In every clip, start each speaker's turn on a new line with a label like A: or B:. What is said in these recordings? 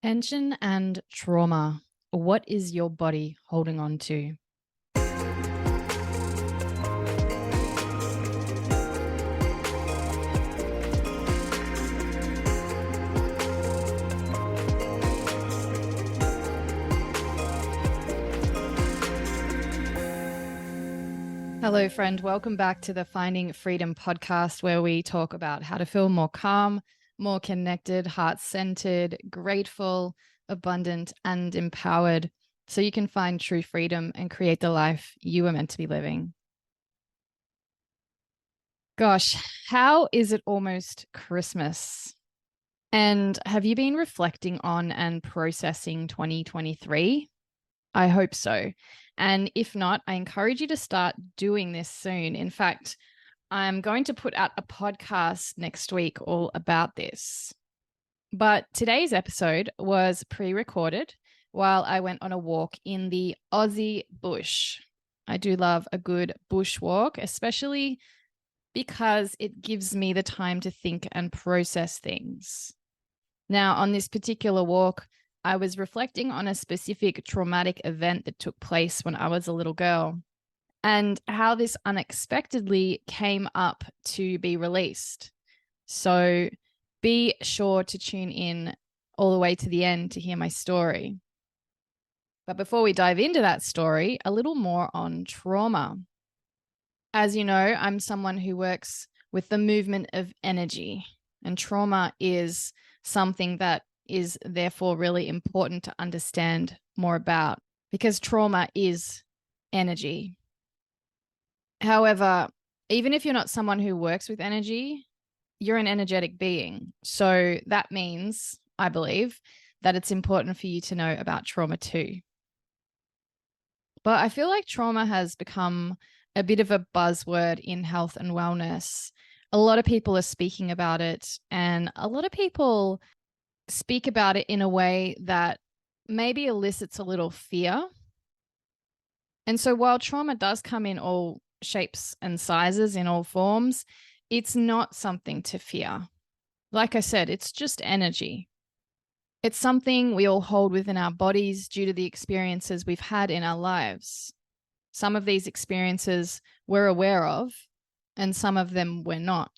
A: Tension and trauma. What is your body holding on to? Hello, friend. Welcome back to the Finding Freedom podcast, where we talk about how to feel more calm, more connected, heart-centered, grateful, abundant, and empowered so you can find true freedom and create the life you were meant to be living. Gosh, how is it almost Christmas? And have you been reflecting on and processing 2023? I hope so. And if not, I encourage you to start doing this soon. In fact, I'm going to put out a podcast next week all about this. But today's episode was pre-recorded while I went on a walk in the Aussie bush. I do love a good bush walk, especially because it gives me the time to think and process things. Now, on this particular walk, I was reflecting on a specific traumatic event that took place when I was a little girl and how this unexpectedly came up to be released. So be sure to tune in all the way to the end to hear my story. But before we dive into that story, a little more on trauma. As you know, I'm someone who works with the movement of energy, and trauma is something that is therefore really important to understand more about because trauma is energy. However, even if you're not someone who works with energy, you're an energetic being. So that means, I believe, that it's important for you to know about trauma too. But I feel like trauma has become a bit of a buzzword in health and wellness. A lot of people are speaking about it, and a lot of people speak about it in a way that maybe elicits a little fear. And so while trauma does come in all shapes and sizes, in all forms, it's not something to fear. Like I said, it's just energy. It's something we all hold within our bodies due to the experiences we've had in our lives. Some of these experiences we're aware of, and some of them we're not.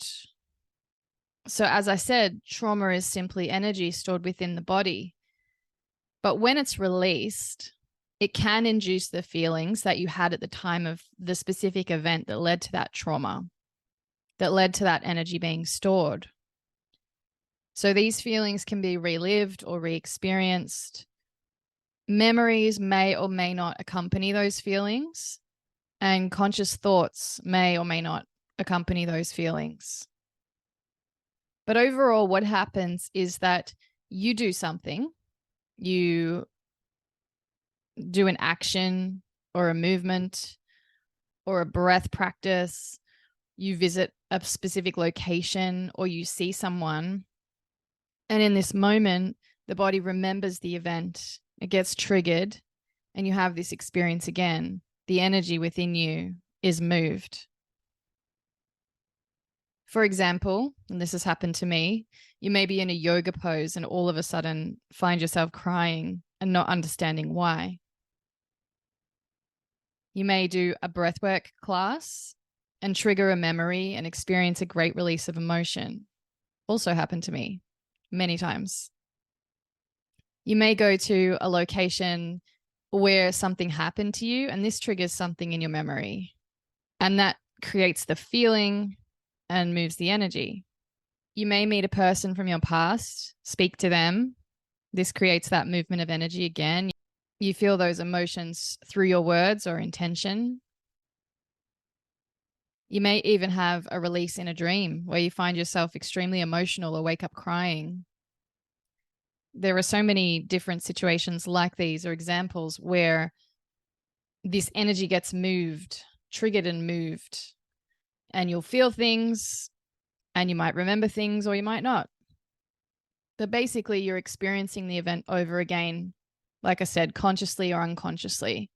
A: So as I said, trauma is simply energy stored within the body. But when it's released, it can induce the feelings that you had at the time of the specific event that led to that trauma, that led to that energy being stored. So these feelings can be relived or re-experienced. Memories may or may not accompany those feelings, and conscious thoughts may or may not accompany those feelings. But overall, what happens is that you do something, you do an action or a movement or a breath practice, you visit a specific location or you see someone. And in this moment, the body remembers the event, it gets triggered, and you have this experience again. The energy within you is moved. For example, and this has happened to me, you may be in a yoga pose and all of a sudden find yourself crying and not understanding why. You may do a breathwork class and trigger a memory and experience a great release of emotion. Also happened to me many times. You may go to a location where something happened to you and this triggers something in your memory, and that creates the feeling and moves the energy. You may meet a person from your past, speak to them. This creates that movement of energy again. You feel those emotions through your words or intention. You may even have a release in a dream where you find yourself extremely emotional or wake up crying. There are so many different situations like these or examples where this energy gets moved, triggered and moved. And you'll feel things and you might remember things or you might not. But basically, you're experiencing the event over again, like I said, consciously or unconsciously.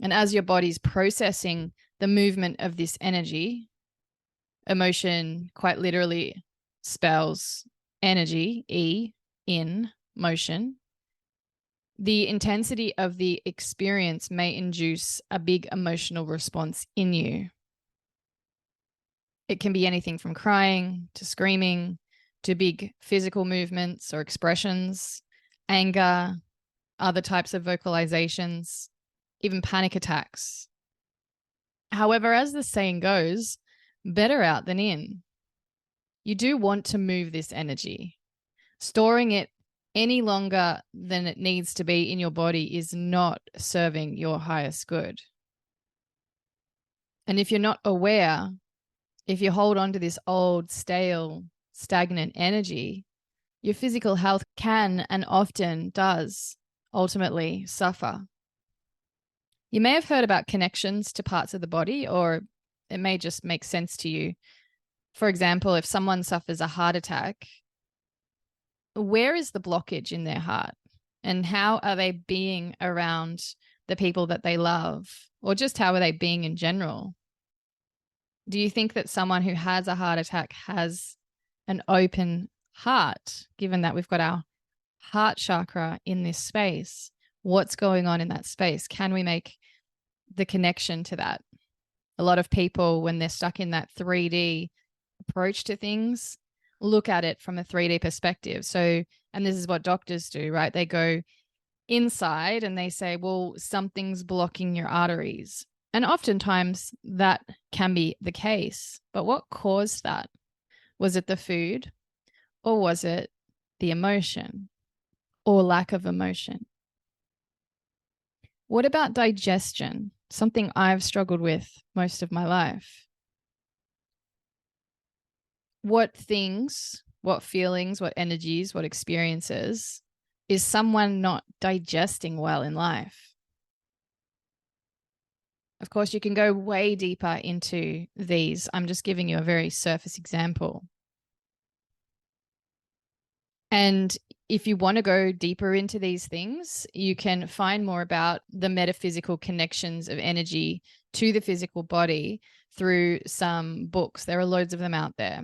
A: And as your body's processing the movement of this energy, emotion quite literally spells energy, E, in, motion, the intensity of the experience may induce a big emotional response in you. It can be anything from crying to screaming to big physical movements or expressions, anger, other types of vocalizations, even panic attacks. However, as the saying goes, better out than in. You do want to move this energy. Storing it any longer than it needs to be in your body is not serving your highest good. And if you're not aware, if you hold on to this old, stale, stagnant energy, your physical health can and often does ultimately suffer. You may have heard about connections to parts of the body, or it may just make sense to you. For example, if someone suffers a heart attack, where is the blockage in their heart? And how are they being around the people that they love? Or just how are they being in general? Do you think that someone who has a heart attack has an open heart, given that we've got our heart chakra in this space? What's going on in that space? Can we make the connection to that? A lot of people, when they're stuck in that 3D approach to things, look at it from a 3D perspective. So, and this is what doctors do, right? They go inside and they say, well, something's blocking your arteries. And oftentimes that can be the case. But what caused that? Was it the food, or was it the emotion or lack of emotion? What about digestion? Something I've struggled with most of my life. What things, what feelings, what energies, what experiences is someone not digesting well in life? Of course, you can go way deeper into these. I'm just giving you a very surface example. And if you want to go deeper into these things, you can find more about the metaphysical connections of energy to the physical body through some books. There are loads of them out there.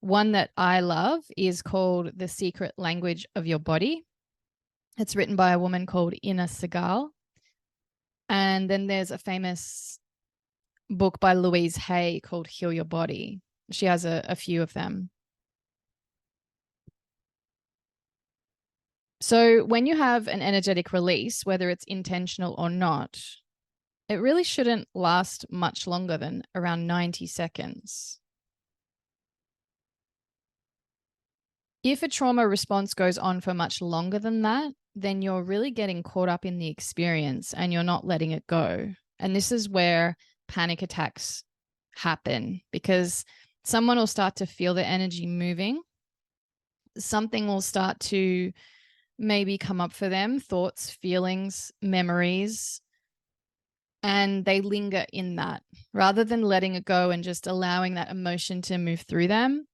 A: One that I love is called The Secret Language of Your Body. It's written by a woman called Ina Segal. And then there's a famous book by Louise Hay called Heal Your Body. She has a few of them. So when you have an energetic release, whether it's intentional or not, it really shouldn't last much longer than around 90 seconds. If a trauma response goes on for much longer than that, then you're really getting caught up in the experience and you're not letting it go. And this is where panic attacks happen, because someone will start to feel the energy moving. Something will start to maybe come up for them, thoughts, feelings, memories, and they linger in that. Rather than letting it go and just allowing that emotion to move through them,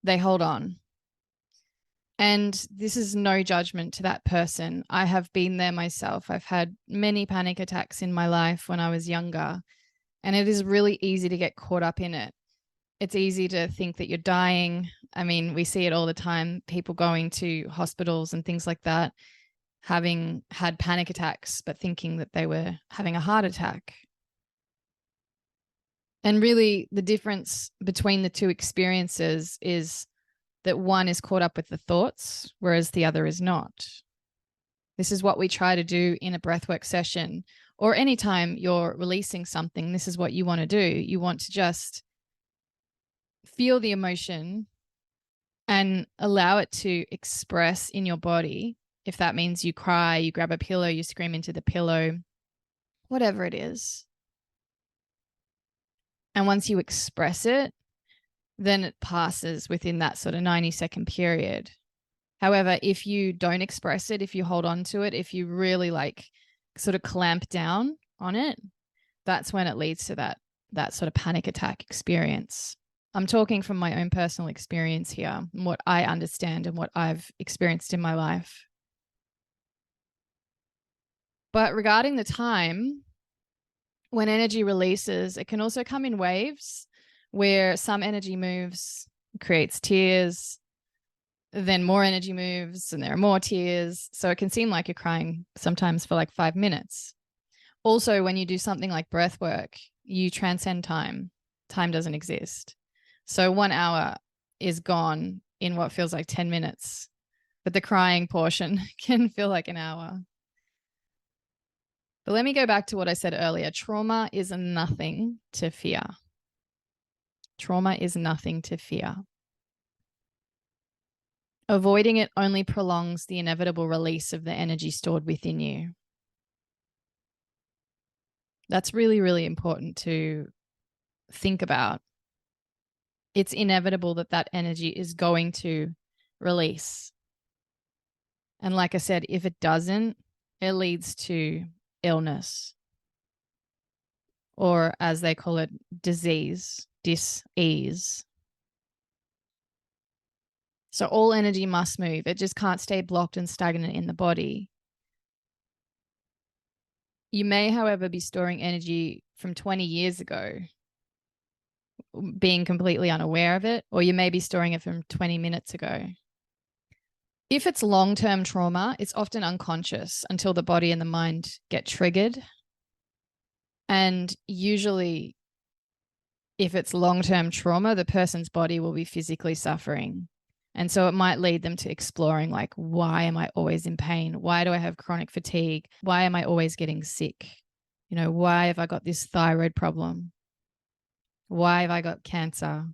A: they hold on. And this is no judgment to that person. I have been there myself. I've had many panic attacks in my life when I was younger, and it is really easy to get caught up in it. It's easy to think that you're dying. I mean, we see it all the time, people going to hospitals and things like that, having had panic attacks, but thinking that they were having a heart attack. And really, the difference between the two experiences is that one is caught up with the thoughts, whereas the other is not. This is what we try to do in a breathwork session, or anytime you're releasing something. This is what you want to do. You want to just feel the emotion and allow it to express in your body. If that means you cry, you grab a pillow, you scream into the pillow, whatever it is. And once you express it, then it passes within that sort of 90-second period. However, if you don't express it, if you hold on to it, if you really sort of clamp down on it, that's when it leads to that sort of panic attack experience. I'm talking from my own personal experience here, and what I understand and what I've experienced in my life. But regarding the time, when energy releases, it can also come in waves where some energy moves, creates tears, then more energy moves and there are more tears. So it can seem like you're crying sometimes for like 5 minutes. Also, when you do something like breath work, you transcend time. Time doesn't exist. So 1 hour is gone in what feels like 10 minutes, but the crying portion can feel like an hour. But let me go back to what I said earlier. Trauma is nothing to fear. Trauma is nothing to fear. Avoiding it only prolongs the inevitable release of the energy stored within you. That's really, really important to think about. It's inevitable that that energy is going to release. And like I said, if it doesn't, it leads to illness, or as they call it, disease, dis-ease. So all energy must move. It just can't stay blocked and stagnant in the body. You may, however, be storing energy from 20 years ago, being completely unaware of it, or you may be storing it from 20 minutes ago. If it's long-term trauma, it's often unconscious until the body and the mind get triggered. And usually, if it's long-term trauma, the person's body will be physically suffering. And so it might lead them to exploring, like, why am I always in pain? Why do I have chronic fatigue? Why am I always getting sick? You know, why have I got this thyroid problem? Why have I got cancer?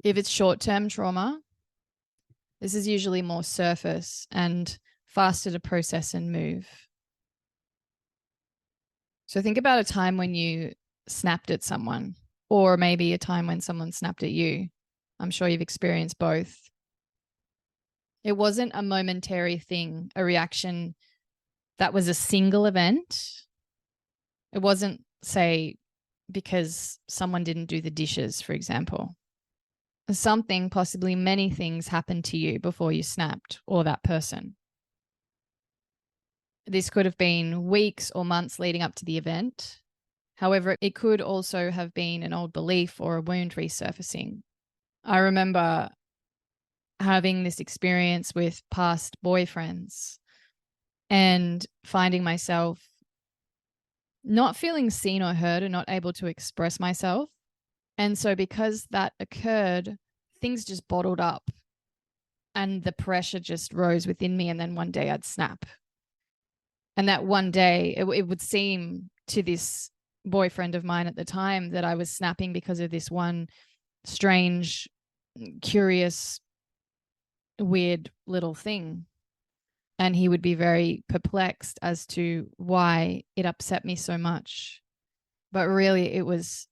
A: If it's short-term trauma, this is usually more surface and faster to process and move. So think about a time when you snapped at someone, or maybe a time when someone snapped at you. I'm sure you've experienced both. It wasn't a momentary thing, a reaction that was a single event. It wasn't, say, because someone didn't do the dishes, for example. Something, possibly many things, happened to you before you snapped, or that person. This could have been weeks or months leading up to the event. However, it could also have been an old belief or a wound resurfacing. I remember having this experience with past boyfriends and finding myself not feeling seen or heard and not able to express myself. And so because that occurred, things just bottled up and the pressure just rose within me. And then one day I'd snap. And that one day it would seem to this boyfriend of mine at the time that I was snapping because of this one strange, curious, weird little thing. And he would be very perplexed as to why it upset me so much. But really, it was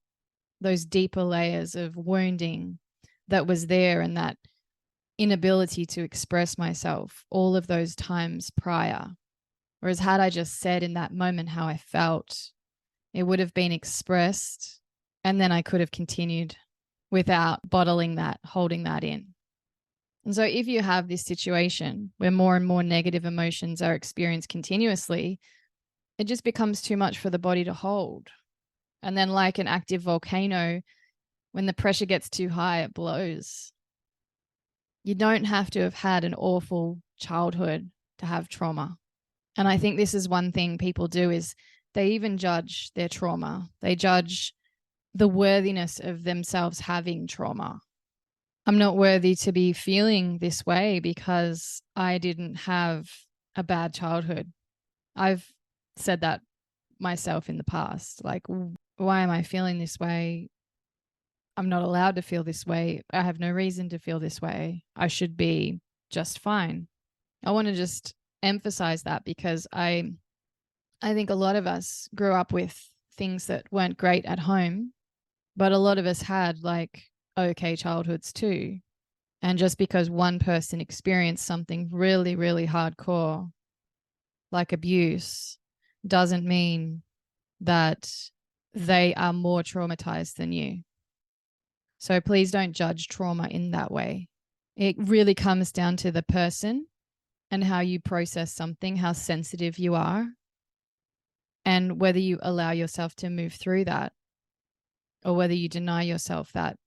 A: those deeper layers of wounding that was there, and that inability to express myself all of those times prior. Whereas had I just said in that moment how I felt, it would have been expressed, and then I could have continued without bottling that, holding that in. And so if you have this situation where more and more negative emotions are experienced continuously, it just becomes too much for the body to hold. And then, like an active volcano, when the pressure gets too high, it blows. You don't have to have had an awful childhood to have trauma. And I think this is one thing people do, is they even judge their trauma. They judge the worthiness of themselves having trauma. I'm not worthy to be feeling this way because I didn't have a bad childhood. I've said that myself in the past. Like, why am I feeling this way? I'm not allowed to feel this way. I have no reason to feel this way. I should be just fine. I want to just emphasize that because I think a lot of us grew up with things that weren't great at home, but a lot of us had like okay childhoods too. And just because one person experienced something really, really hardcore, like abuse, doesn't mean that they are more traumatized than you. So please don't judge trauma in that way. It really comes down to the person and how you process something, how sensitive you are, and whether you allow yourself to move through that or whether you deny yourself that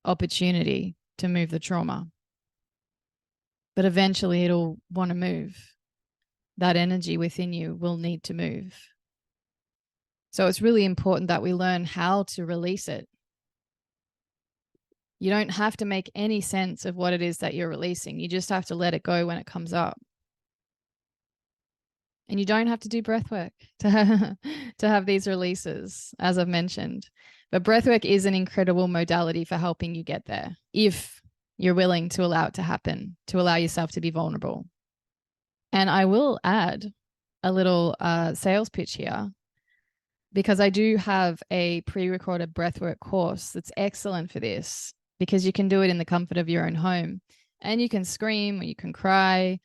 A: opportunity. to move the trauma. But eventually it'll want to move. That energy within you will need to move. So it's really important that we learn how to release it. You don't have to make any sense of what it is that you're releasing. You just have to let it go when it comes up. And you don't have to do breathwork to have these releases, as I've mentioned. But breathwork is an incredible modality for helping you get there if you're willing to allow it to happen, to allow yourself to be vulnerable. And I will add a little sales pitch here, because I do have a pre-recorded breathwork course that's excellent for this, because you can do it in the comfort of your own home, and you can scream, or you can cry,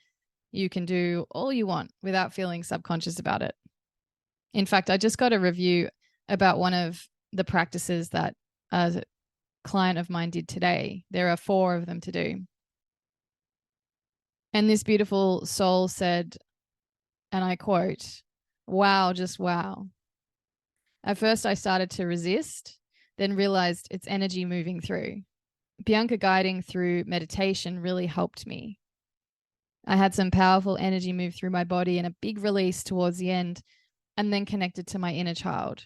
A: you can do all you want without feeling subconscious about it. In fact, I just got a review about one of the practices that a client of mine did today. There are 4 of them to do. And this beautiful soul said, and I quote, "Wow, just wow. At first I started to resist, then realized it's energy moving through. Bianca guiding through meditation really helped me. I had some powerful energy move through my body and a big release towards the end, and then connected to my inner child.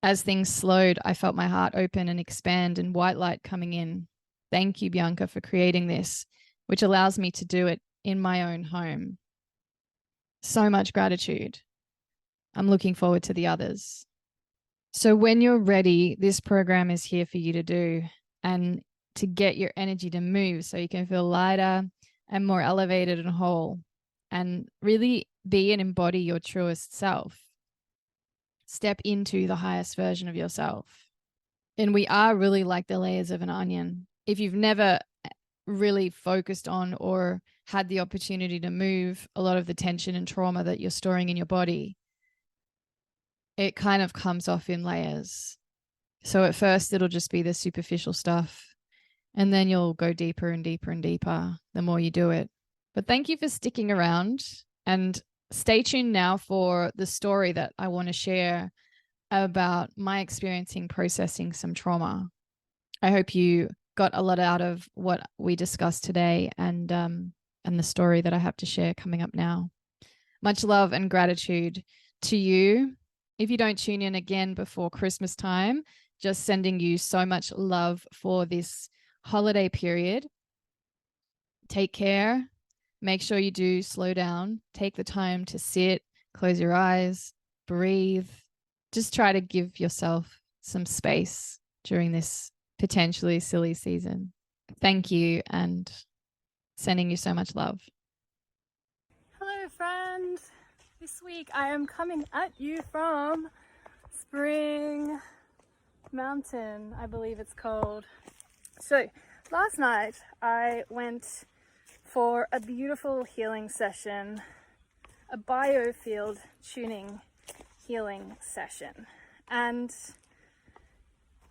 A: As things slowed, I felt my heart open and expand and white light coming in. Thank you, Bianca, for creating this, which allows me to do it in my own home. So much gratitude. I'm looking forward to the others." So when you're ready, this program is here for you to do and to get your energy to move so you can feel lighter and more elevated and whole, and really be and embody your truest self. Step into the highest version of yourself. And we are really like the layers of an onion. If you've never really focused on or had the opportunity to move a lot of the tension and trauma that you're storing in your body, it kind of comes off in layers. So at first it'll just be the superficial stuff, and then you'll go deeper and deeper and deeper the more you do it. But thank you for sticking around, and stay tuned now for the story that I want to share about my experiencing processing some trauma. I hope you got a lot out of what we discussed today, and the story that I have to share coming up now. Much love and gratitude to you. If you don't tune in again before Christmas time, just sending you so much love for this holiday period. Take care. Make sure you do slow down. Take the time to sit, close your eyes, breathe. Just try to give yourself some space during this potentially silly season. Thank you, and sending you so much love.
B: Hello, friend. This week I am coming at you from Spring Mountain, I believe it's called. So last night I went for a beautiful healing session, a biofield tuning healing session. And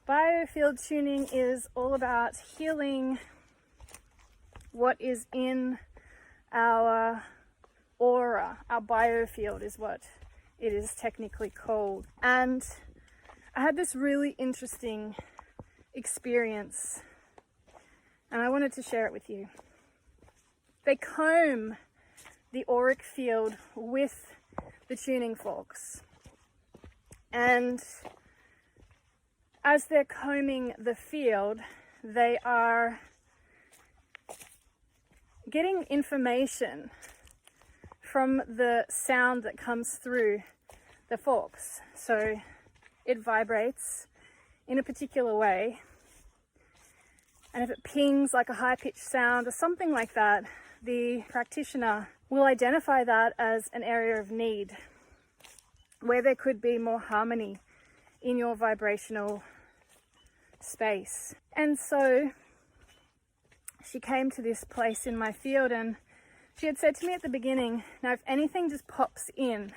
B: biofield tuning is all about healing what is in our aura. Our biofield is what it is technically called. And I had this really interesting experience, and I wanted to share it with you. They comb the auric field with the tuning forks, and as they're combing the field, they are getting information from the sound that comes through the forks. So it vibrates in a particular way, and if it pings like a high-pitched sound or something like that, the practitioner will identify that as an area of need where there could be more harmony in your vibrational space. And so she came to this place in my field, and she had said to me at the beginning, now if anything just pops in,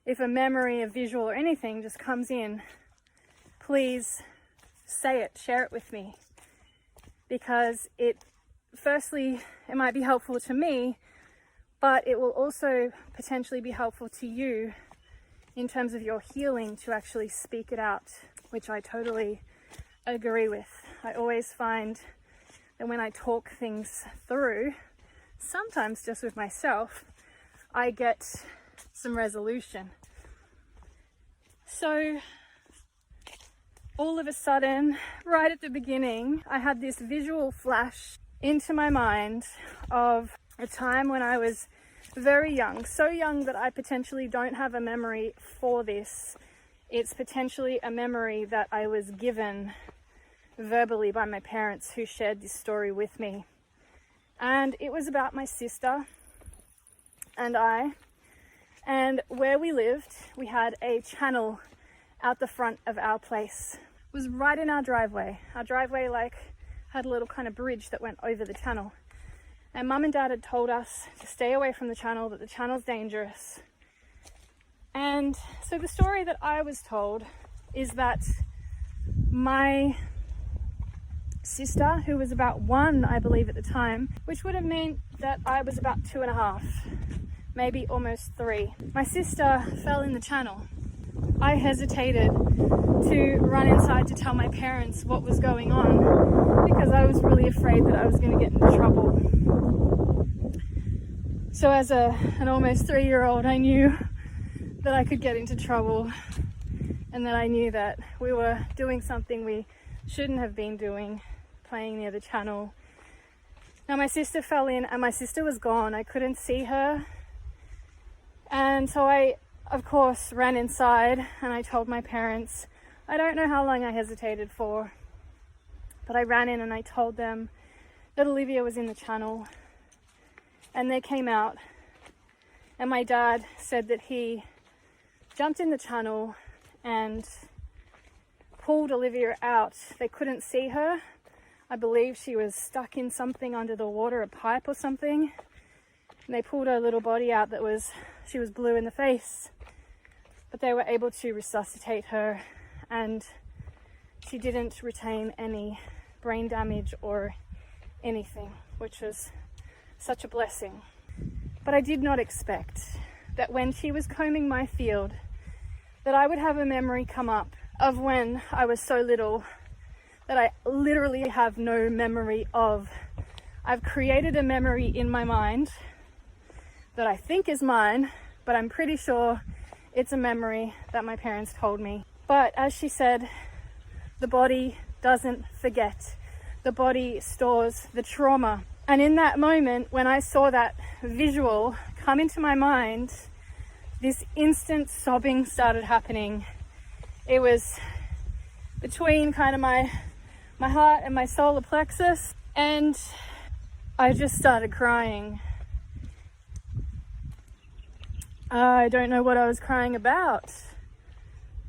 B: if a memory, a visual or anything just comes in, please say it, share it with me, because firstly, it might be helpful to me, but it will also potentially be helpful to you in terms of your healing to actually speak it out, which I totally agree with. I always find that when I talk things through, sometimes just with myself, I get some resolution. So all of a sudden, right at the beginning, I had this visual flash into my mind of a time when I was very young, so young that I potentially don't have a memory for this. It's potentially a memory that I was given verbally by my parents, who shared this story with me. And it was about my sister and I. And where we lived, we had a channel out the front of our place. It was right in our driveway. Our driveway had a little kind of bridge that went over the channel. And Mum and Dad had told us to stay away from the channel, that the channel's dangerous. And so the story that I was told is that my sister, who was about 1, I believe at the time, which would have meant that I was about 2.5, maybe almost 3. My sister fell in the channel. I hesitated to run inside to tell my parents what was going on because I was really afraid that I was going to get into trouble. So as an almost 3-year-old, I knew that I could get into trouble, and that I knew that we were doing something we shouldn't have been doing, playing near the channel. Now my sister fell in and my sister was gone. I couldn't see her. And so I, of course, ran inside and I told my parents. I don't know how long I hesitated for, but I ran in and I told them that Olivia was in the channel. And they came out, and my dad said that he jumped in the channel and pulled Olivia out. They couldn't see her. I believe she was stuck in something under the water, a pipe or something. And they pulled her little body out she was blue in the face. But they were able to resuscitate her, and she didn't retain any brain damage or anything, which was such a blessing. But I did not expect that when she was combing my field, that I would have a memory come up of when I was so little that I literally have no memory of. I've created a memory in my mind that I think is mine, but I'm pretty sure it's a memory that my parents told me. But as she said, the body doesn't forget. The body stores the trauma. And in that moment, when I saw that visual come into my mind, this instant sobbing started happening. It was between kind of my heart and my solar plexus, and I just started crying. I don't know what I was crying about.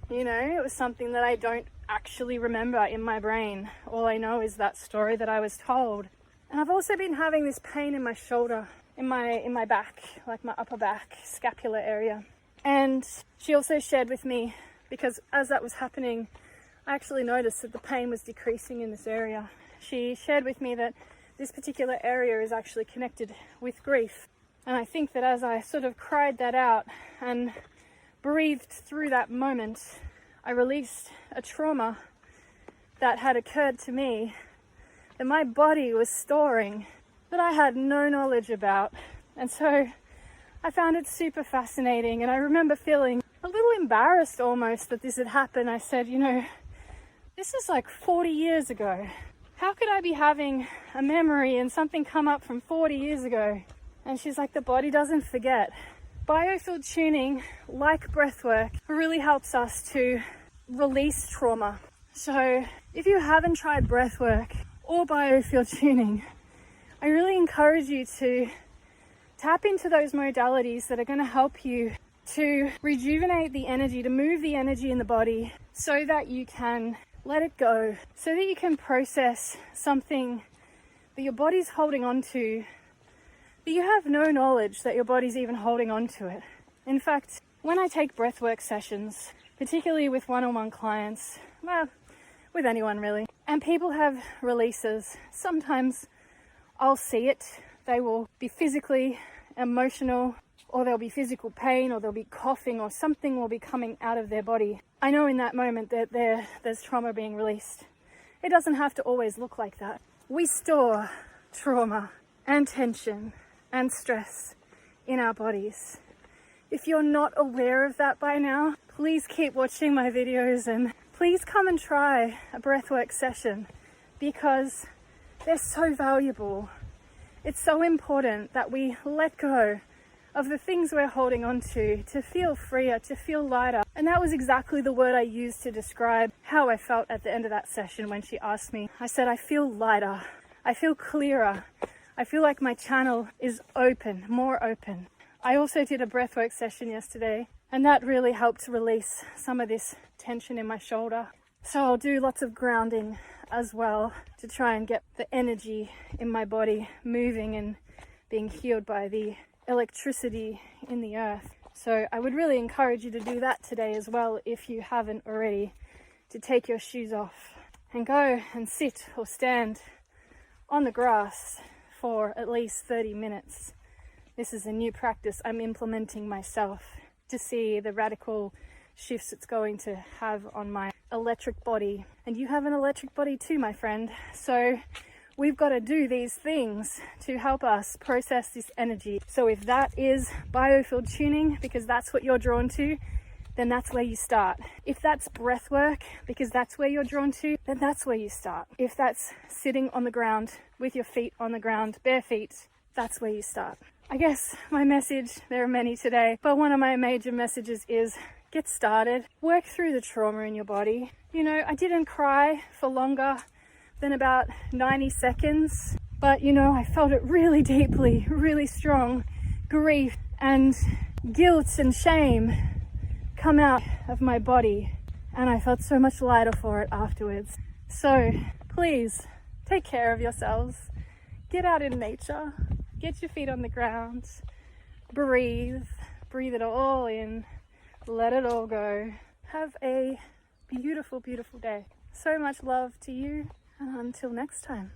B: You know, it was something that I don't actually remember in my brain. All I know is that story that I was told. And I've also been having this pain in my shoulder, in my back, like my upper back, scapular area. And she also shared with me, because as that was happening, I actually noticed that the pain was decreasing in this area. She shared with me that this particular area is actually connected with grief. And I think that as I sort of cried that out and breathed through that moment, I released a trauma that had occurred to me that my body was storing, that I had no knowledge about. And so I found it super fascinating, and I remember feeling a little embarrassed almost that this had happened. I said, you know, this is like 40 years ago. How could I be having a memory and something come up from 40 years ago? And she's like, the body doesn't forget. Biofield tuning, like breathwork, really helps us to release trauma. So if you haven't tried breathwork or biofield tuning, I really encourage you to tap into those modalities that are going to help you to rejuvenate the energy, to move the energy in the body so that you can let it go, so that you can process something that your body's holding on to, but you have no knowledge that your body's even holding on to it. In fact, when I take breathwork sessions, particularly with one-on-one clients, well, with anyone really, and people have releases, sometimes I'll see it. They will be physically emotional, or there'll be physical pain, or there'll be coughing, or something will be coming out of their body. I know in that moment that there's trauma being released. It doesn't have to always look like that. We store trauma and tension and stress in our bodies. If you're not aware of that by now, please keep watching my videos and please come and try a breathwork session because they're so valuable. It's so important that we let go of the things we're holding on to feel freer, to feel lighter. And that was exactly the word I used to describe how I felt at the end of that session when she asked me. I said, I feel lighter, I feel clearer, I feel like my channel is open, more open. I also did a breathwork session yesterday, and that really helped release some of this tension in my shoulder. So I'll do lots of grounding as well to try and get the energy in my body moving and being healed by the electricity in the earth. So I would really encourage you to do that today as well if you haven't already, to take your shoes off and go and sit or stand on the grass for at least 30 minutes. This is a new practice I'm implementing myself to see the radical shifts it's going to have on my electric body. And you have an electric body too, my friend. So we've got to do these things to help us process this energy. So if that is biofield tuning, because that's what you're drawn to, then that's where you start. If that's breath work, because that's where you're drawn to, then that's where you start. If that's sitting on the ground with your feet on the ground, bare feet, that's where you start. I guess my message, there are many today, but one of my major messages is get started. Work through the trauma in your body. You know, I didn't cry for longer than about 90 seconds, but you know, I felt it really deeply, really strong grief and guilt and shame come out of my body, and I felt so much lighter for it afterwards. So please take care of yourselves, get out in nature, get your feet on the ground, breathe it all in, let it all go. Have a beautiful, beautiful day. So much love to you, and until next time.